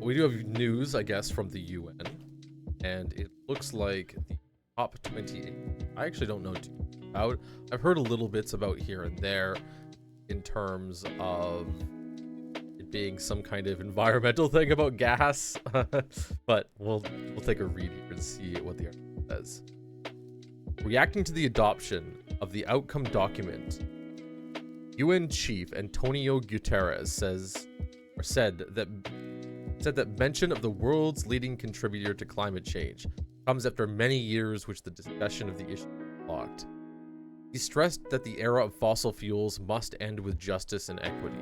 we do have news, I guess, from the UN, and it looks like the COP28. I actually don't know too much about. I've heard a little bits about here and there in terms of it being some kind of environmental thing about gas, but we'll take a read here and see what the article says. Reacting to the adoption of the outcome document, UN Chief Antonio Guterres said that mention of the world's leading contributor to climate change comes after many years which the discussion of the issue blocked. He stressed that the era of fossil fuels must end with justice and equity.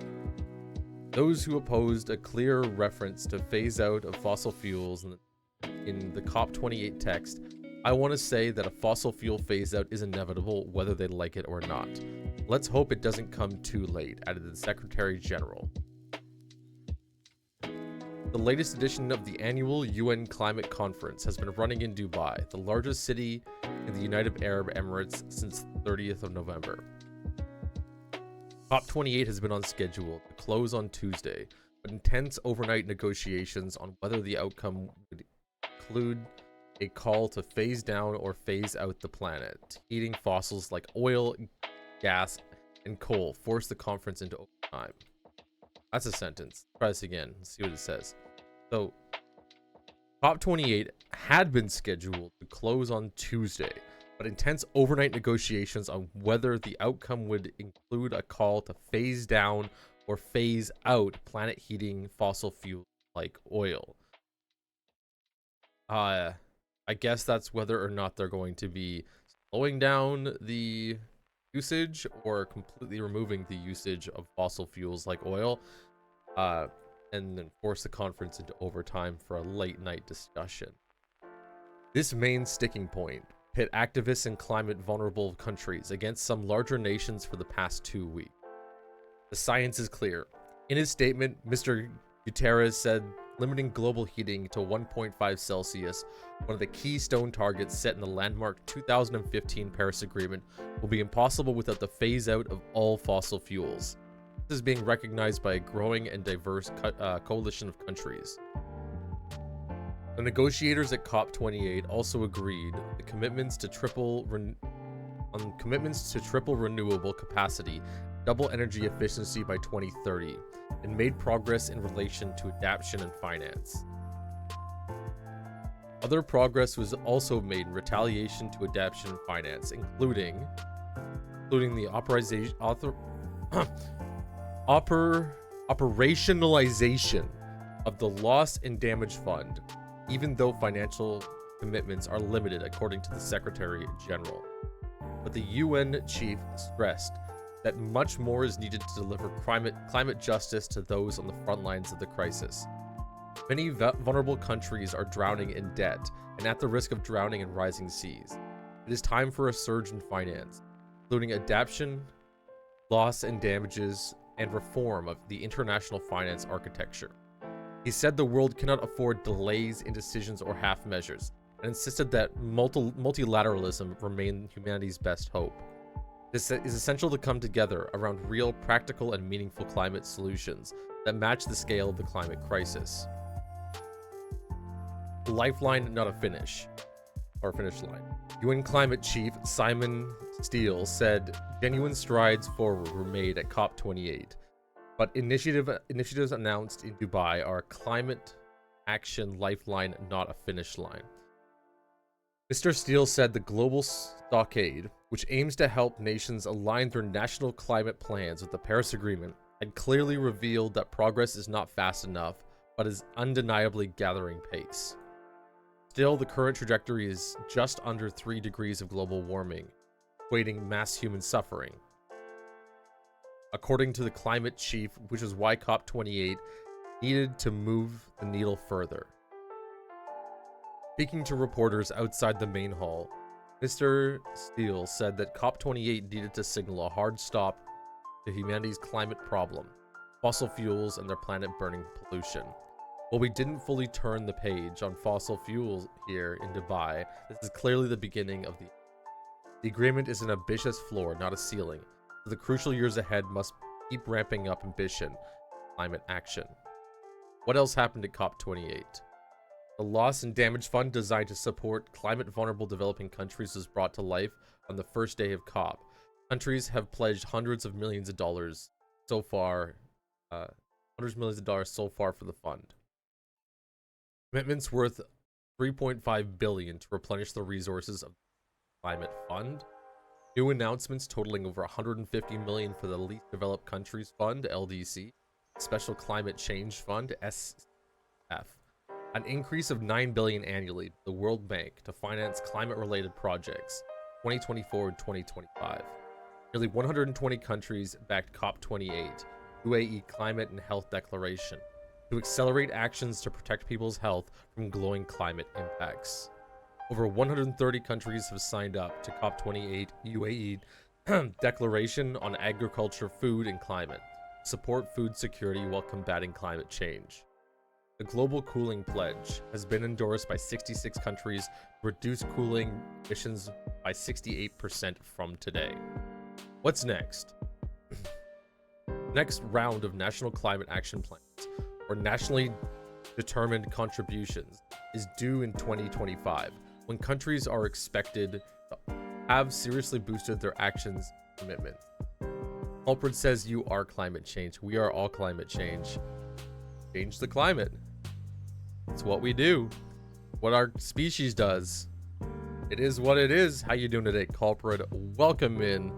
Those who opposed a clear reference to phase out of fossil fuels in the COP28 text, I want to say that a fossil fuel phase out is inevitable whether they like it or not. Let's hope it doesn't come too late, added the Secretary General. The latest edition of the annual UN Climate Conference has been running in Dubai, the largest city in the United Arab Emirates, since 30th of November. COP28 has been on schedule to close on Tuesday, but intense overnight negotiations on whether the outcome would include a call to phase down or phase out the planet, heating fossils like oil, gas, and coal forced the conference into overtime. That's a sentence. Try this again. Let's see what it says. So, COP28 had been scheduled to close on Tuesday, but intense overnight negotiations on whether the outcome would include a call to phase down or phase out planet heating fossil fuels like oil. I guess that's whether or not they're going to be slowing down the usage or completely removing the usage of fossil fuels like oil, and then force the conference into overtime for a late night discussion. This main sticking point pit activists in climate vulnerable countries against some larger nations for the past 2 weeks. The science is clear. In his statement, Mr. Guterres said limiting global heating to 1.5 Celsius, one of the keystone targets set in the landmark 2015 Paris Agreement, will be impossible without the phase out of all fossil fuels. This is being recognized by a growing and diverse coalition of countries. The negotiators at COP28 also agreed the commitments to triple renewable capacity, double energy efficiency by 2030, and made progress in relation to adaptation and finance. Other progress was also made in retaliation to adaptation and finance, including the operationalization of the Loss and Damage Fund, even though financial commitments are limited, according to the Secretary General. But the UN chief stressed that much more is needed to deliver climate justice to those on the front lines of the crisis. Many vulnerable countries are drowning in debt and at the risk of drowning in rising seas. It is time for a surge in finance, including adaptation, loss and damages, and reform of the international finance architecture. He said the world cannot afford delays, indecisions, or half measures, and insisted that multilateralism remain humanity's best hope. This is essential to come together around real, practical, and meaningful climate solutions that match the scale of the climate crisis. Lifeline, not a finish line. UN Climate Chief Simon Steele said genuine strides forward were made at COP28, but initiatives announced in Dubai are climate action lifeline, not a finish line. Mr. Steele said the global stockade, which aims to help nations align their national climate plans with the Paris Agreement, had clearly revealed that progress is not fast enough, but is undeniably gathering pace. Still, the current trajectory is just under 3 degrees of global warming, equating mass human suffering. According to the climate chief, which is why COP28 needed to move the needle further. Speaking to reporters outside the main hall, Mr. Steele said that COP28 needed to signal a hard stop to humanity's climate problem, fossil fuels and their planet-burning pollution. While we didn't fully turn the page on fossil fuels here in Dubai, this is clearly the beginning of the agreement is an ambitious floor, not a ceiling. The crucial years ahead must keep ramping up ambition, climate action. What else happened at COP28? The Loss and Damage Fund, designed to support climate-vulnerable developing countries, was brought to life on the first day of COP. Countries have pledged hundreds of millions of dollars so far, for the fund. Commitments worth $3.5 billion to replenish the resources of the Climate Fund. New announcements totaling over $150 million for the Least Developed Countries Fund, LDC, Special Climate Change Fund, SF. An increase of $9 billion annually to the World Bank to finance climate-related projects, 2024 and 2025. Nearly 120 countries backed COP28, UAE Climate and Health Declaration, to accelerate actions to protect people's health from glowing climate impacts. Over 130 countries have signed up to COP28 UAE Declaration on Agriculture, Food, and Climate, support food security while combating climate change. The Global Cooling Pledge has been endorsed by 66 countries to reduce cooling emissions by 68% from today. What's next? Next round of National Climate Action Plans, or Nationally Determined Contributions, is due in 2025, when countries are expected to have seriously boosted their actions commitment. Alfred says, "You are climate change. We are all climate change. Change the climate. It's what we do. What our species does. It is what it is." How you doing today, Culprit? Welcome in.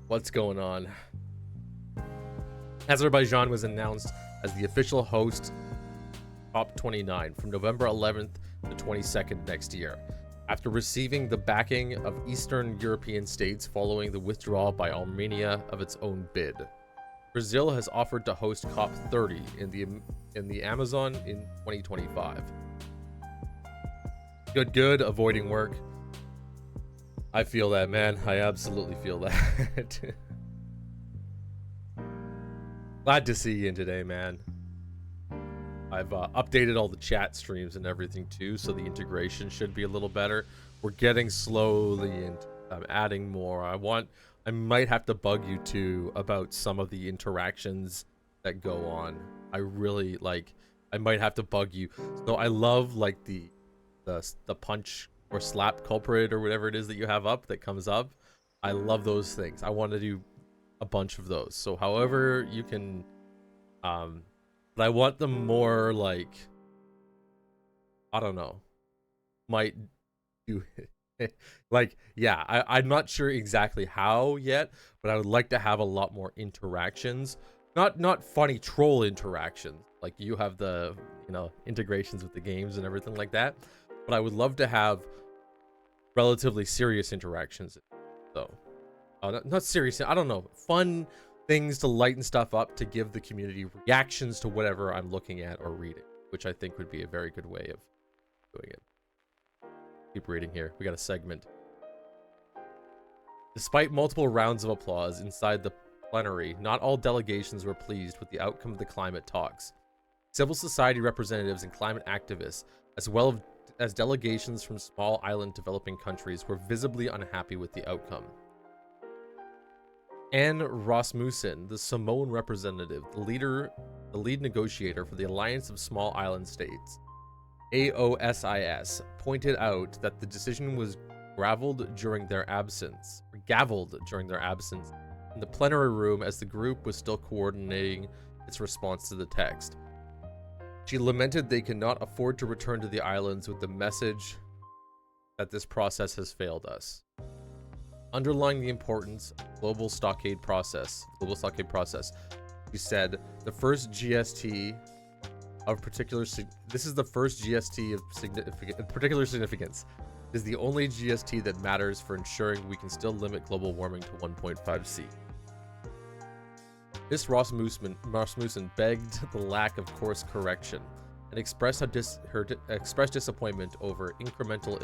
What's going on? Azerbaijan was announced as the official host COP29 from November 11th to 22nd next year, after receiving the backing of Eastern European states following the withdrawal by Armenia of its own bid. Brazil has offered to host COP30 in the Amazon in 2025. Good, avoiding work. I feel that, man. I absolutely feel that. Glad to see you in today, man. I've updated all the chat streams and everything too, so the integration should be a little better. We're getting slowly, and I'm adding more. I might have to bug you too about some of the interactions that go on. I really I might have to bug you. So I love like the punch or slap culprit or whatever it is that you have up that comes up. I love those things. I want to do a bunch of those. So however you can, but I want them more like, I don't know, might do like, yeah, I'm not sure exactly how yet, but I would like to have a lot more interactions. Not funny troll interactions like you have the, integrations with the games and everything like that, but I would love to have relatively serious interactions. So not serious, I don't know, fun things to lighten stuff up, to give the community reactions to whatever I'm looking at or reading, which I think would be a very good way of doing it. Keep reading here. We got a segment. Despite multiple rounds of applause inside the plenary, not all delegations were pleased with the outcome of the climate talks. Civil society representatives and climate activists, as well as delegations from small island developing countries, were visibly unhappy with the outcome. Anne Rasmussen, the Samoan representative, the lead negotiator for the Alliance of Small Island States, AOSIS, pointed out that the decision was gavelled during their absence in the plenary room as the group was still coordinating its response to the text. She lamented they cannot afford to return to the islands with the message that this process has failed us. Underlying the importance of the global stockade process, she said, the first GST of particular particular significance. It is the only GST that matters for ensuring we can still limit global warming to 1.5 C. Miss Rasmussen begged the lack of course correction and expressed expressed disappointment over incremental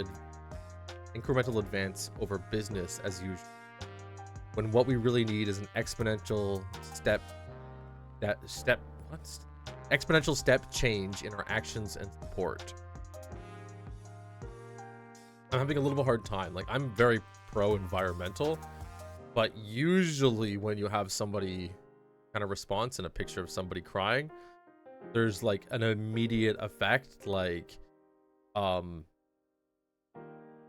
advance over business as usual, when what we really need is an exponential step change in our actions and support. I'm having a little bit of a hard time. Like, I'm very pro-environmental, but usually when you have somebody kind of response and a picture of somebody crying, there's like an immediate effect, like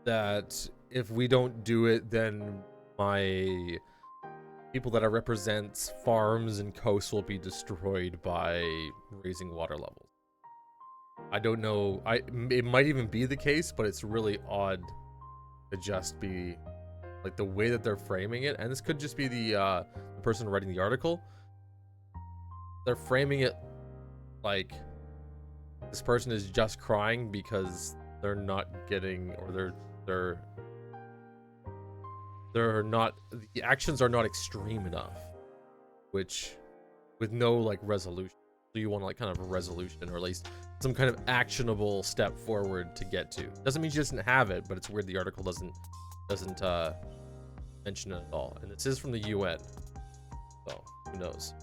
that if we don't do it, then my people that I represent farms and coasts will be destroyed by raising water levels. I don't know. It might even be the case, but it's really odd to just be like the way that they're framing it. And this could just be the person writing the article. They're framing it like this person is just crying because they're not getting, or they're not, the actions are not extreme enough, which with no like resolution. So you want like kind of a resolution, or at least some kind of actionable step forward to get to. Doesn't mean she doesn't have it, but it's weird the article doesn't mention it at all. And this is from the UN, so who knows.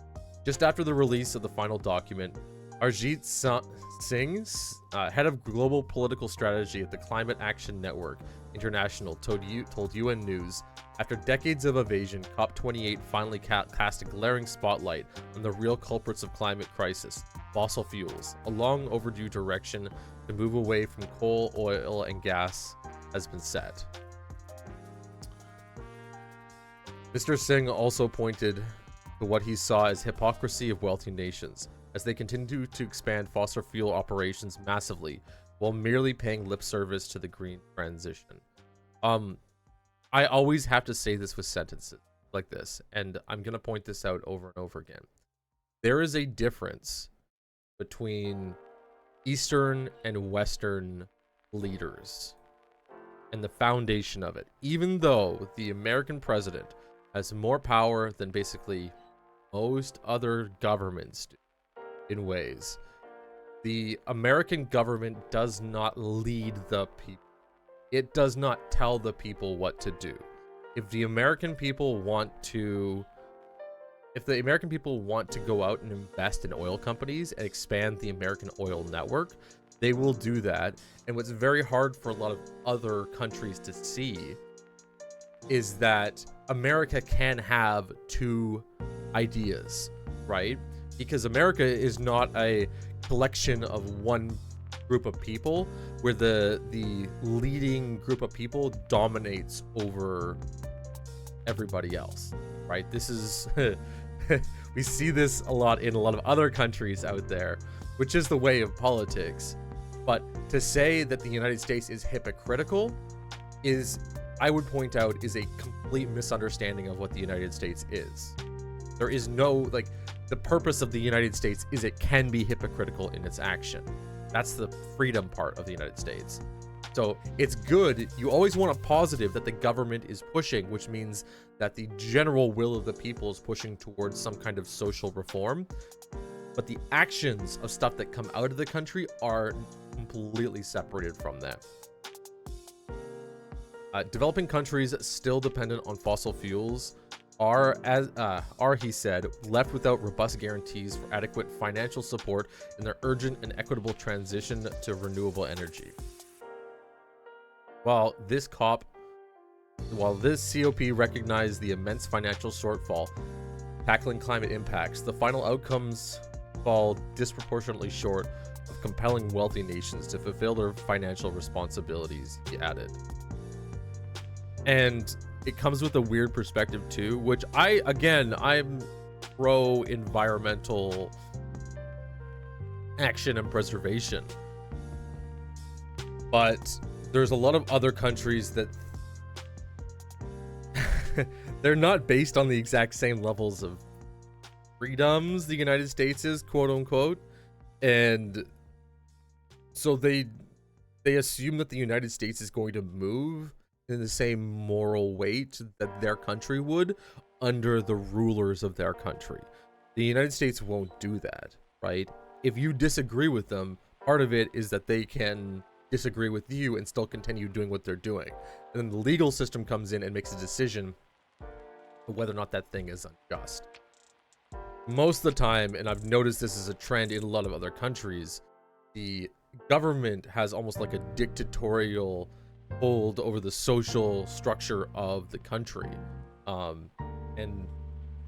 Just after the release of the final document, Arjit Singh, head of global political strategy at the Climate Action Network International, told UN News, after decades of evasion, COP28 finally cast a glaring spotlight on the real culprits of climate crisis: fossil fuels. A long overdue direction to move away from coal, oil, and gas has been set. Mr. Singh also pointed to what he saw as hypocrisy of wealthy nations as they continue to expand fossil fuel operations massively while merely paying lip service to the green transition. I always have to say this with sentences like this, and I'm going to point this out over and over again. There is a difference between Eastern and Western leaders and the foundation of it. Even though the American president has more power than basically most other governments do in ways, the American government does not lead the people. It does not tell the people what to do. If the American people want to go out and invest in oil companies and expand the American oil network, they will do that. And what's very hard for a lot of other countries to see is that America can have two ideas, right? Because America is not a collection of one group of people where the leading group of people dominates over everybody else, right? This is we see this a lot in a lot of other countries out there, which is the way of politics. But to say that the United States is hypocritical is, I would point out, is a complete misunderstanding of what the United States is. There is no, like, the purpose of the United States is it can be hypocritical in its action. That's the freedom part of the United States. So it's good. You always want a positive that the government is pushing, which means that the general will of the people is pushing towards some kind of social reform. But the actions of stuff that come out of the country are completely separated from that. Developing countries still dependent on fossil fuels are, he said, left without robust guarantees for adequate financial support in their urgent and equitable transition to renewable energy. While this COP recognized the immense financial shortfall tackling climate impacts, the final outcomes fall disproportionately short of compelling wealthy nations to fulfill their financial responsibilities, he added. And it comes with a weird perspective too, which I'm pro environmental action and preservation. But there's a lot of other countries that they're not based on the exact same levels of freedoms the United States is, quote unquote. And so they assume that the United States is going to move in the same moral weight that their country would under the rulers of their country. The United States won't do that, right? If you disagree with them, part of it is that they can disagree with you and still continue doing what they're doing. And then the legal system comes in and makes a decision whether or not that thing is unjust. Most of the time, and I've noticed this is a trend in a lot of other countries, the government has almost like a dictatorial hold over the social structure of the country. And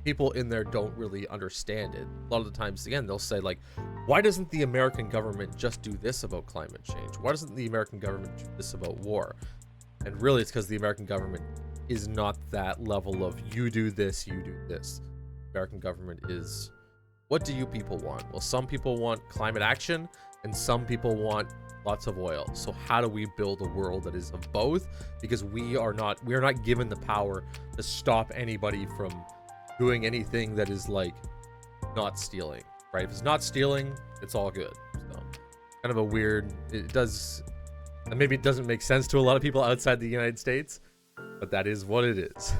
people in there don't really understand it. A lot of the times, again, they'll say like, why doesn't the American government just do this about climate change? Why doesn't the American government do this about war? And really, it's because the American government is not that level of you do this, you do this. The American government is, what do you people want? Well, some people want climate action and some people want lots of oil. So how do we build a world that is of both? Because we are not given the power to stop anybody from doing anything that is like not stealing, right? If it's not stealing, it's all good. So kind of a weird, and maybe it doesn't make sense to a lot of people outside the United States, but that is what it is.